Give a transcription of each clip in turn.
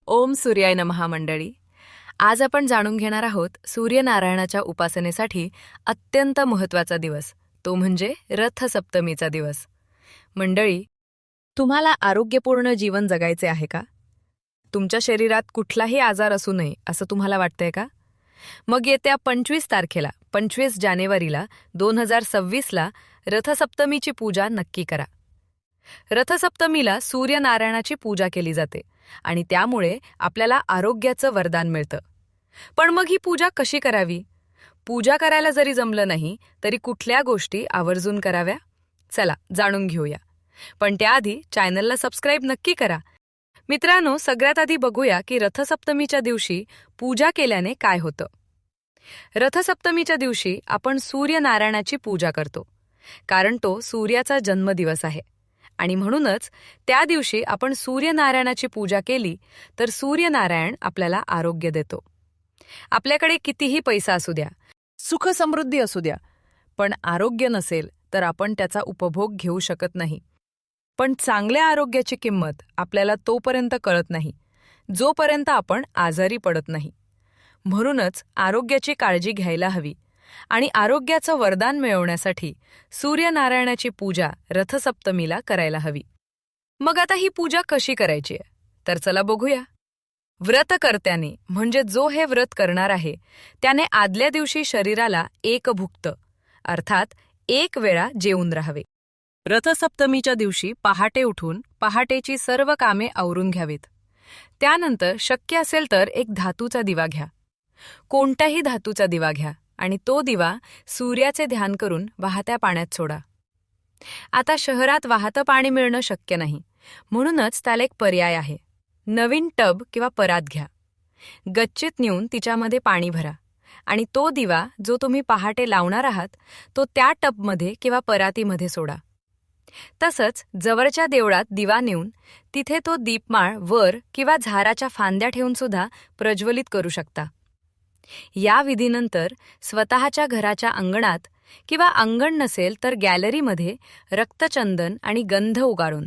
ओम सूर्याय नमः मंडळी. आज आपण जाणून घेणार आहोत सूर्यनारायणाच्या उपासनेसाठी अत्यंत महत्त्वाचा दिवस, तो म्हणजे रथसप्तमीचा दिवस. मंडळी, तुम्हाला आरोग्यपूर्ण जीवन जगायचे आहे का? तुमच्या शरीरात कुठलाही आजार असू नये असं तुम्हाला वाटतंय का? मग येत्या 25 तारखेला 25 जानेवारीला 2026ला रथसप्तमीची पूजा नक्की करा. रथसप्तमीला सूर्यनारायणाची पूजा केली जाते आणि त्यामुळे आपल्याला आरोग्याचं वरदान मिळतं. पण मग ही पूजा कशी करावी? पूजा करायला जरी जमलं नाही तरी कुठल्या गोष्टी आवर्जून कराव्या? चला जाणून घेऊया. पण त्याआधी चॅनलला सबस्क्राईब नक्की करा. मित्रांनो, सगळ्यात आधी बघूया की रथसप्तमीच्या दिवशी पूजा केल्याने काय होतं. रथसप्तमीच्या दिवशी आपण सूर्यनारायणाची पूजा करतो, कारण तो सूर्याचा जन्मदिवस आहे. आणि म्हणूनच त्या दिवशी आपण सूर्यनारायणाची पूजा केली तर सूर्यनारायण आपल्याला आरोग्य देतो. आपल्याकडे कितीही पैसा असू द्या, सुख समृद्धी असू द्या, पण आरोग्य नसेल तर आपण त्याचा उपभोग घेऊ शकत नाही. पण चांगल्या आरोग्याची किंमत आपल्याला तोपर्यंत कळत नाही जोपर्यंत आपण आजारी पडत नाही. म्हणूनच आरोग्याची काळजी घ्यायला हवी आणि आरोग्याचं वरदान मिळवण्यासाठी सूर्यनारायणाची पूजा रथसप्तमीला करायला हवी. मग आता ही पूजा कशी करायची आहे तर चला बघूया. व्रतकर्त्याने म्हणजे जो हे व्रत करणार आहे त्याने आदल्या दिवशी शरीराला एकभुक्त अर्थात एक वेळा जेवून राहावे. रथसप्तमीच्या दिवशी पहाटे उठून पहाटेची सर्व कामे आवरून घ्यावीत. त्यानंतर शक्य असेल तर एक धातूचा दिवा घ्या. कोणत्याही धातूचा दिवा घ्या आणि तो दिवा सूर्याचे ध्यान करून वाहत्या पाण्यात सोडा. आता शहरात वाहतं पाणी मिळणं शक्य नाही, म्हणूनच त्याला एक पर्याय आहे. नवीन टब किंवा परात घ्या. गच्चीत नेऊन तिच्यामध्ये पाणी भरा आणि तो दिवा जो तुम्ही पहाटे लावणार आहात तो त्या टबमध्ये किंवा परातीमध्ये सोडा. तसंच जवळच्या देवळात दिवा नेऊन तिथे तो दीपमाळ वर किंवा झाराच्या फांद्या ठेवून सुद्धा प्रज्वलित करू शकता. या विधीनंतर स्वतःच्या घराच्या अंगणात किंवा अंगण नसेल तर गॅलरीमध्ये रक्तचंदन आणि गंध उगाळून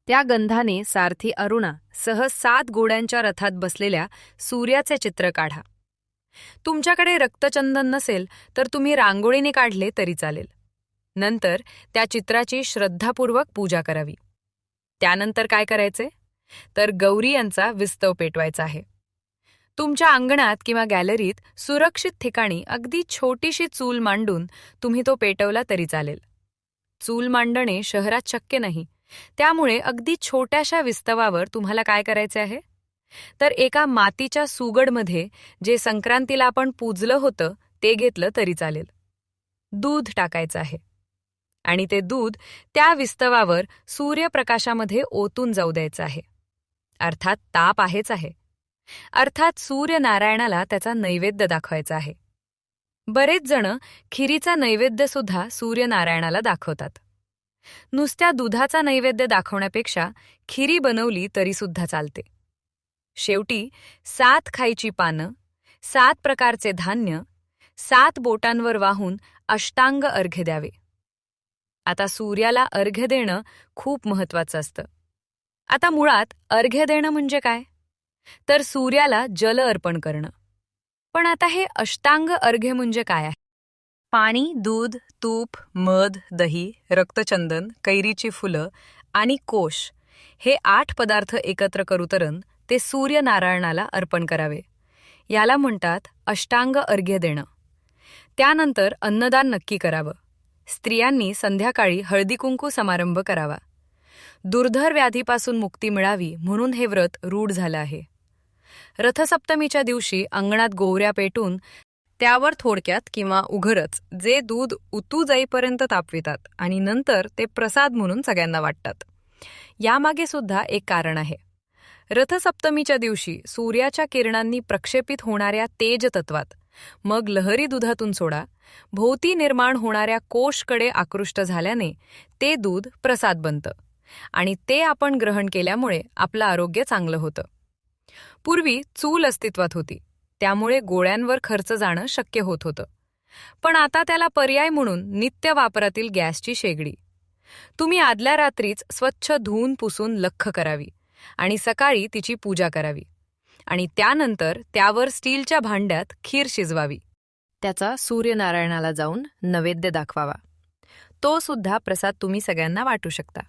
त्या गंधाने सारथी अरुणा सह 7 घोड्यांच्या रथात बसलेल्या सूर्याचे चित्र काढा. तुमच्याकडे रक्तचंदन नसेल तर तुम्ही रांगोळीने काढले तरी चालेल. नंतर त्या चित्राची श्रद्धापूर्वक पूजा करावी. त्यानंतर काय करायचे तर गौरी यांचा विस्तव पेटवायचा आहे. तुमच्या अंगणात किंवा गॅलरीत सुरक्षित ठिकाणी अगदी छोटीशी चूल मांडून तुम्ही तो पेटवला तरी चालेल. चूल मांडणे शहरात शक्य नाही, त्यामुळे अगदी छोट्याशा विस्तवावर तुम्हाला काय करायचे आहे तर एका मातीच्या सुगडमध्ये जे संक्रांतीला आपण पूजलं होतं ते घेतलं तरी चालेल. दूध टाकायचं आहे आणि ते दूध त्या विस्तवावर सूर्यप्रकाशामध्ये ओतून जाऊ द्यायचं आहे. अर्थात ताप आहेच आहे. अर्थात सूर्यनारायणाला त्याचा नैवेद्य दाखवायचा आहे. बरेच जण खिरीचा नैवेद्य सुद्धा सूर्यनारायणाला दाखवतात. नुसत्या दुधाचा नैवेद्य दाखवण्यापेक्षा खिरी बनवली तरी सुद्धा चालते. शेवटी 7 खायची पानं, 7 प्रकारचे धान्य 7 बोटांवर वाहून अष्टांग अर्घ्य द्यावे. आता सूर्याला अर्घ्य देणं खूप महत्त्वाचं असतं. आता मुळात अर्घ्य देणं म्हणजे काय तर सूर्याला जल अर्पण करणं. पण आता हे अष्टांग अर्घ्य म्हणजे काय आहे? पाणी, दूध, तूप, मध, दही, रक्तचंदन, कैरीची फुलं आणि कोश हे 8 पदार्थ एकत्र करूतरण ते सूर्यनारायणाला अर्पण करावे. याला म्हणतात अष्टांग अर्घ्य देणं. त्यानंतर अन्नदान नक्की करावं. स्त्रियांनी संध्याकाळी हळदीकुंकू समारंभ करावा. दुर्धर व्याधीपासून मुक्ती मिळावी म्हणून हे व्रत रूढ झालं आहे. रथसप्तमीच्या दिवशी अंगणात गोवऱ्या पेटून त्यावर थोडक्यात किंवा उघडच जे दूध उतू जाईपर्यंत तापवितात आणि नंतर ते प्रसाद म्हणून सगळ्यांना वाटतात. यामागे सुद्धा एक कारण आहे. रथसप्तमीच्या दिवशी सूर्याच्या किरणांनी प्रक्षेपित होणाऱ्या तेज तत्वात मग लहरी दुधातून सोडा भोवती निर्माण होणाऱ्या कोशकडे आकृष्ट झाल्याने ते दूध प्रसाद बनतं आणि ते आपण ग्रहण केल्यामुळे आपलं आरोग्य चांगलं होतं. पूर्वी चूल अस्तित्वात होती, त्यामुळे गोळ्यांवर खर्च जाणं शक्य होत होतं. पण आता त्याला पर्याय म्हणून नित्य वापरातील गॅसची शेगडी. तुम्ही आदल्या रात्रीच स्वच्छ धुवून पुसून लख्ख करावी आणि सकाळी तिची पूजा करावी. आणि त्यानंतर त्यावर स्टीलच्या भांड्यात खीर शिजवावी. त्याचा सूर्यनारायणाला जाऊन नैवेद्य दाखवावा. तो सुद्धा प्रसाद तुम्ही सगळ्यांना वाटू शकता.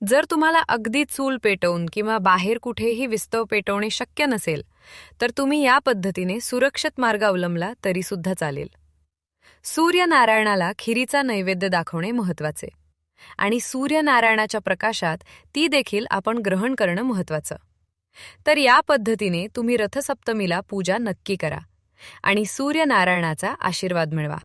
जर तुम्हाला अगदी चूल पेटवून किंवा बाहेर कुठेही विस्तव पेटवणे शक्य नसेल तर तुम्ही या पद्धतीने सुरक्षित मार्ग अवलंबला तरी सुद्धा चालेल. सूर्यनारायणाला खिरीचा नैवेद्य दाखवणे महत्त्वाचे आणि सूर्यनारायणाच्या प्रकाशात ती देखील आपण ग्रहण करणं महत्त्वाचं. तर या पद्धतीने तुम्ही रथसप्तमीला पूजा नक्की करा आणि सूर्यनारायणाचा आशीर्वाद मिळवा.